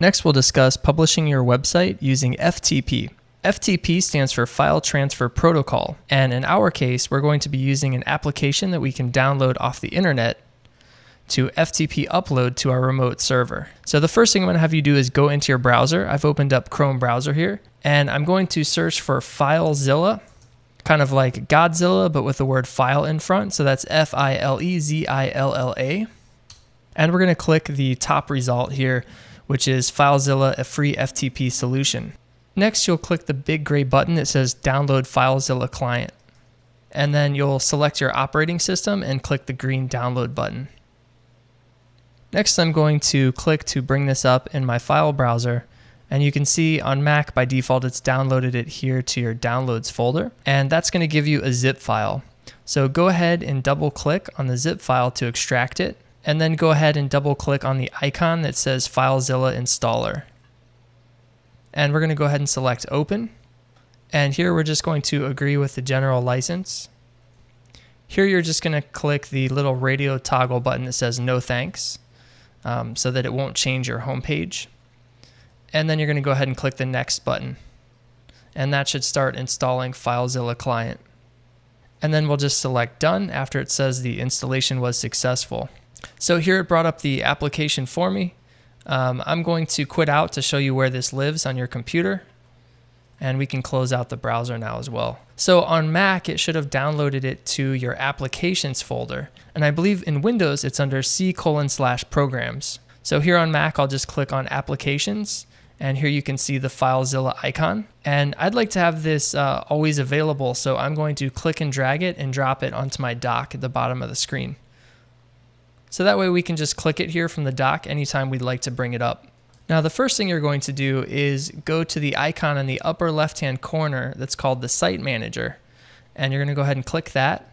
Next, we'll discuss publishing your website using FTP. FTP stands for File Transfer Protocol, and in our case, we're going to be using an application that we can download off the internet to FTP upload to our remote server. So the first thing I'm going to have you do is go into your browser. I've opened up Chrome browser here, and I'm going to search for FileZilla, kind of like Godzilla, but with the word file in front. So that's FileZilla. And we're going to click the top result here, which is FileZilla, a free FTP solution. Next, you'll click the big gray button that says Download FileZilla Client. And then you'll select your operating system and click the green download button. Next, I'm going to click to bring this up in my file browser. And you can see on Mac, by default, it's downloaded it here to your downloads folder. And that's going to give you a zip file. So go ahead and double click on the zip file to extract it. And then go ahead and double click on the icon that says FileZilla Installer. And we're going to go ahead and select Open. And here we're just going to agree with the general license. Here you're just going to click the little radio toggle button that says No Thanks, so that it won't change your home page. And then you're going to go ahead and click the Next button. And that should start installing FileZilla Client. And then we'll just select Done after it says the installation was successful. So here it brought up the application for me. I'm going to quit out to show you where this lives on your computer. And we can close out the browser now as well. So on Mac, it should have downloaded it to your Applications folder. And I believe in Windows, it's under C:/Programs. So here on Mac, I'll just click on Applications. And here you can see the FileZilla icon. And I'd like to have this always available. So I'm going to click and drag it and drop it onto my dock at the bottom of the screen. So that way we can just click it here from the dock anytime we'd like to bring it up. Now the first thing you're going to do is go to the icon in the upper left-hand corner that's called the Site Manager. And you're going to go ahead and click that.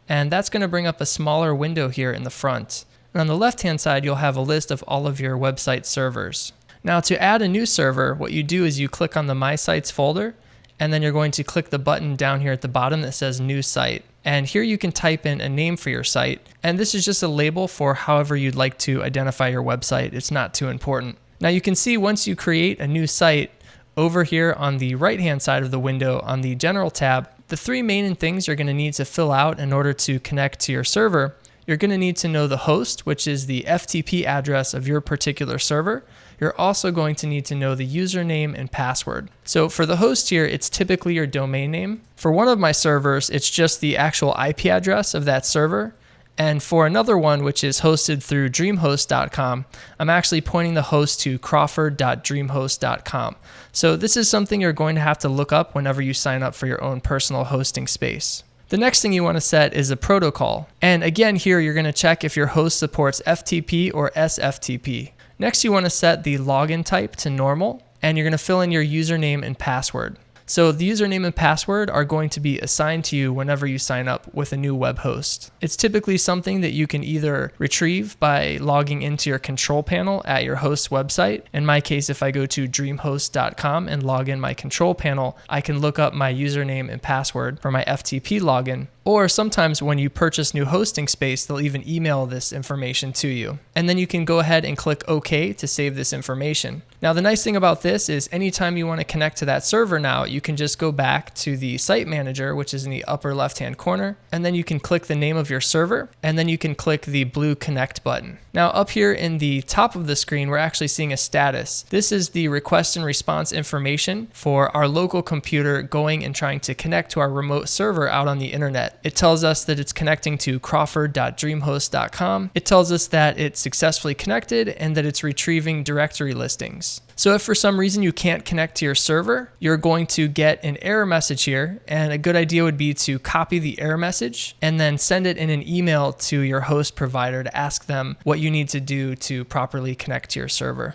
And that's going to bring up a smaller window here in the front. And on the left-hand side, you'll have a list of all of your website servers. Now to add a new server, what you do is you click on the My Sites folder, and then you're going to click the button down here at the bottom that says New Site. And here you can type in a name for your site. And this is just a label for however you'd like to identify your website. It's not too important. Now you can see once you create a new site, over here on the right-hand side of the window on the General tab, the three main things you're going to need to fill out in order to connect to your server. You're going to need to know the host, which is the FTP address of your particular server. You're also going to need to know the username and password. So for the host here, it's typically your domain name. For one of my servers, it's just the actual IP address of that server. And for another one, which is hosted through dreamhost.com, I'm actually pointing the host to crawford.dreamhost.com. So this is something you're going to have to look up whenever you sign up for your own personal hosting space. The next thing you want to set is a protocol. And again, here you're going to check if your host supports FTP or SFTP. Next, you want to set the login type to normal, and you're going to fill in your username and password. So the username and password are going to be assigned to you whenever you sign up with a new web host. It's typically something that you can either retrieve by logging into your control panel at your host's website. In my case, if I go to dreamhost.com and log in my control panel, I can look up my username and password for my FTP login. Or sometimes when you purchase new hosting space, they'll even email this information to you. And then you can go ahead and click OK to save this information. Now the nice thing about this is anytime you want to connect to that server now, you can just go back to the Site Manager, which is in the upper left-hand corner, and then you can click the name of your server, and then you can click the blue Connect button. Now up here in the top of the screen, we're actually seeing a status. This is the request and response information for our local computer going and trying to connect to our remote server out on the internet. It tells us that it's connecting to crawford.dreamhost.com. It tells us that it's successfully connected and that it's retrieving directory listings. So if for some reason you can't connect to your server, you're going to get an error message here, and a good idea would be to copy the error message and then send it in an email to your host provider to ask them what you need to do to properly connect to your server.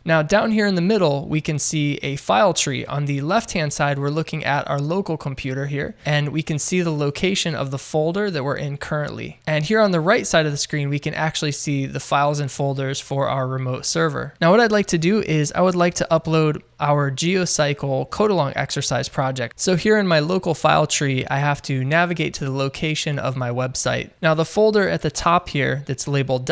Now down here in the middle, we can see a file tree. On the left-hand side, we're looking at our local computer here, and we can see the location of the folder that we're in currently. And here on the right side of the screen, we can actually see the files and folders for our remote server. Now what I'd like to do is I would like to upload our GeoCycle code-along exercise project. So here in my local file tree, I have to navigate to the location of my website. Now the folder at the top here that's labeled ...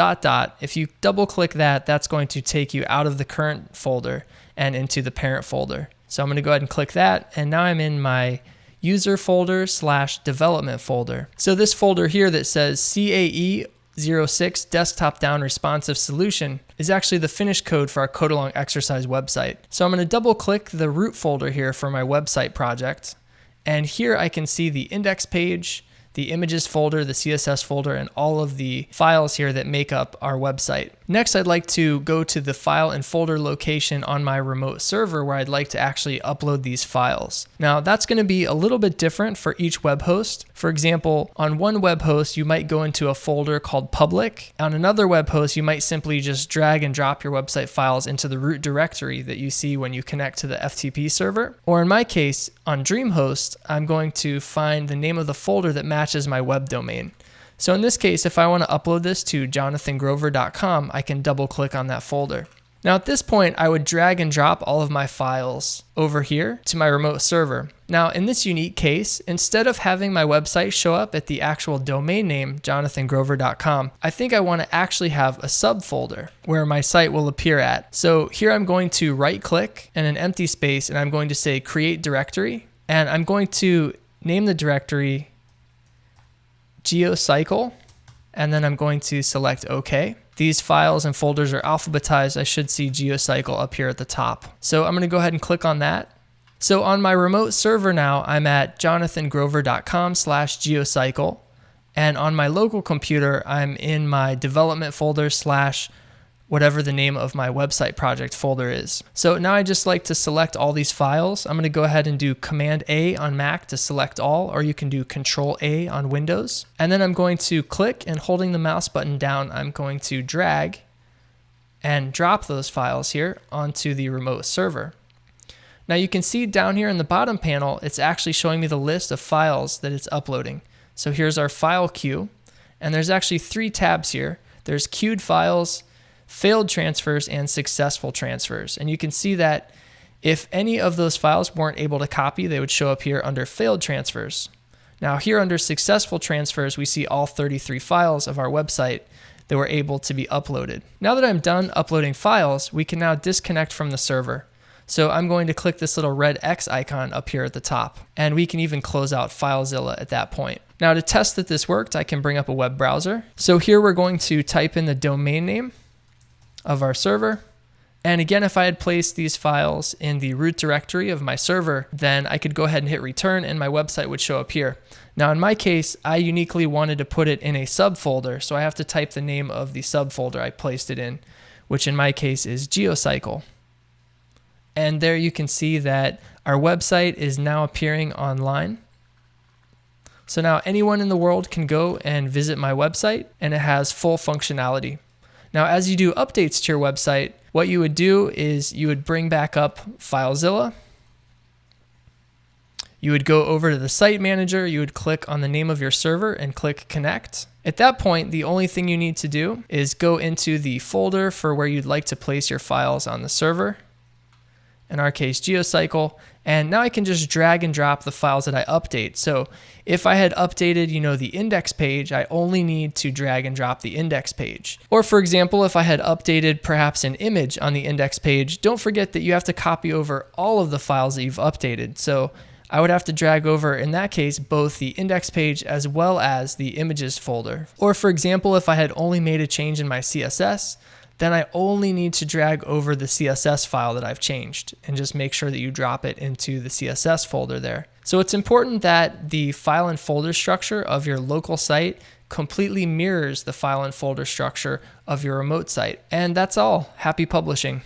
if you double click that, that's going to take you out of the current folder and into the parent folder. So I'm going to go ahead and click that, and now I'm in my user folder / development folder. So this folder here that says CAE 06 desktop down responsive solution is actually the finished code for our code along exercise website. So I'm going to double click the root folder here for my website project, and here I can see the index page, the images folder, the CSS folder, and all of the files here that make up our website. Next, I'd like to go to the file and folder location on my remote server where I'd like to actually upload these files. Now, that's going to be a little bit different for each web host. For example, on one web host, you might go into a folder called public. On another web host, you might simply just drag and drop your website files into the root directory that you see when you connect to the FTP server. Or in my case, on DreamHost, I'm going to find the name of the folder that matches my web domain. So in this case, if I want to upload this to jonathangrover.com, I can double click on that folder. Now at this point, I would drag and drop all of my files over here to my remote server. Now in this unique case, instead of having my website show up at the actual domain name, jonathangrover.com, I think I want to actually have a subfolder where my site will appear at. So here I'm going to right click and an empty space, and I'm going to say create directory, and I'm going to name the directory GeoCycle, and then I'm going to select OK. These files and folders are alphabetized. I should see GeoCycle up here at the top. So I'm going to go ahead and click on that. So on my remote server now, I'm at jonathangrover.com/GeoCycle. And on my local computer, I'm in my development folder / whatever the name of my website project folder is. So now I just like to select all these files. I'm going to go ahead and do Command A on Mac to select all, or you can do Control A on Windows. And then I'm going to click, and holding the mouse button down, I'm going to drag and drop those files here onto the remote server. Now you can see down here in the bottom panel, it's actually showing me the list of files that it's uploading. So here's our file queue, and there's actually 3 tabs here. There's queued files, failed transfers, and successful transfers. And you can see that if any of those files weren't able to copy, they would show up here under failed transfers. Now here under successful transfers, we see all 33 files of our website that were able to be uploaded. Now that I'm done uploading files, we can now disconnect from the server. So I'm going to click this little red X icon up here at the top, and we can even close out FileZilla at that point. Now to test that this worked, I can bring up a web browser. So here we're going to type in the domain name of our server. And again, if I had placed these files in the root directory of my server, then I could go ahead and hit return and my website would show up here. Now in my case, I uniquely wanted to put it in a subfolder, so I have to type the name of the subfolder I placed it in, which in my case is GeoCycle. And there you can see that our website is now appearing online. So now anyone in the world can go and visit my website, and it has full functionality. Now, as you do updates to your website, what you would do is you would bring back up FileZilla. You would go over to the site manager, you would click on the name of your server and click connect. At that point, the only thing you need to do is go into the folder for where you'd like to place your files on the server. In our case, GeoCycle. And now I can just drag and drop the files that I update. So if I had updated, the index page, I only need to drag and drop the index page. Or for example, if I had updated perhaps an image on the index page, don't forget that you have to copy over all of the files that you've updated. So I would have to drag over, in that case, both the index page as well as the images folder. Or for example, if I had only made a change in my CSS, then I only need to drag over the CSS file that I've changed and just make sure that you drop it into the CSS folder there. So it's important that the file and folder structure of your local site completely mirrors the file and folder structure of your remote site. And that's all. Happy publishing.